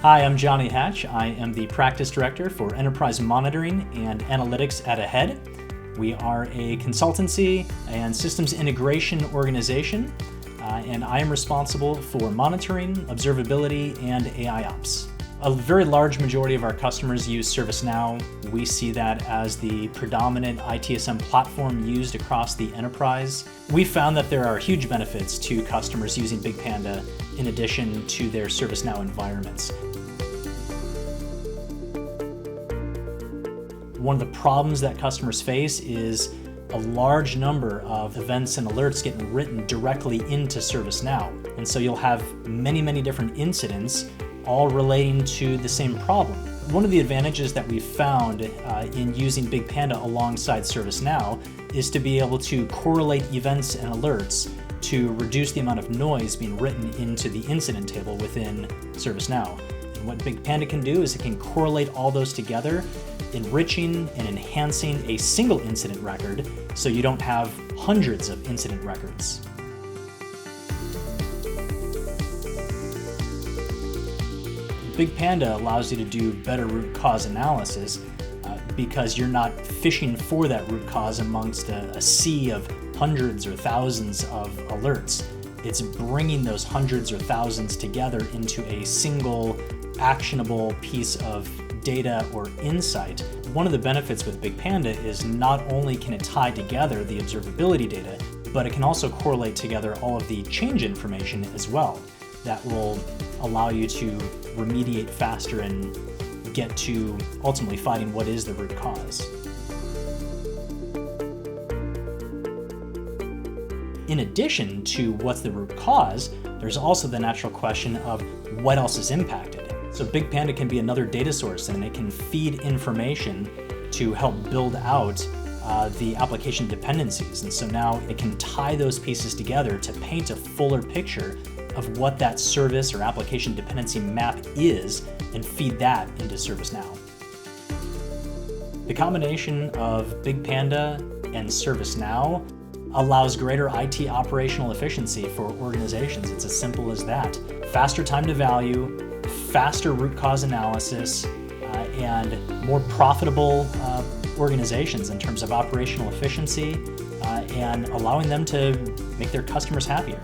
Hi, I'm Johnny Hatch. I am the Practice Director for Enterprise Monitoring and Analytics at AHEAD. We are a consultancy and systems integration organization, and I am responsible for monitoring, observability, and AI ops. A very large majority of our customers use ServiceNow. We see that as the predominant ITSM platform used across the enterprise. We found that there are huge benefits to customers using BigPanda in addition to their ServiceNow environments. One of the problems that customers face is a large number of events and alerts getting written directly into ServiceNow. And so you'll have many different incidents all relating to the same problem. One of the advantages that we've found in using BigPanda alongside ServiceNow is to be able to correlate events and alerts to reduce the amount of noise being written into the incident table within ServiceNow. And what BigPanda can do is it can correlate all those together, enriching and enhancing a single incident record so you don't have hundreds of incident records. BigPanda allows you to do better root cause analysis because you're not fishing for that root cause amongst a sea of hundreds or thousands of alerts. It's bringing those hundreds or thousands together into a single actionable piece of data or insight. One of the benefits with BigPanda is not only can it tie together the observability data, but it can also correlate together all of the change information as well. That will allow you to remediate faster and get to ultimately finding what is the root cause. In addition to what's the root cause, there's also the natural question of what else is impacted. So BigPanda can be another data source, and it can feed information to help build out the application dependencies. And so now it can tie those pieces together to paint a fuller picture of what that service or application dependency map is and feed that into ServiceNow. The combination of BigPanda and ServiceNow allows greater IT operational efficiency for organizations. It's as simple as that. Faster time to value, faster root cause analysis, and more profitable organizations in terms of operational efficiency and allowing them to make their customers happier.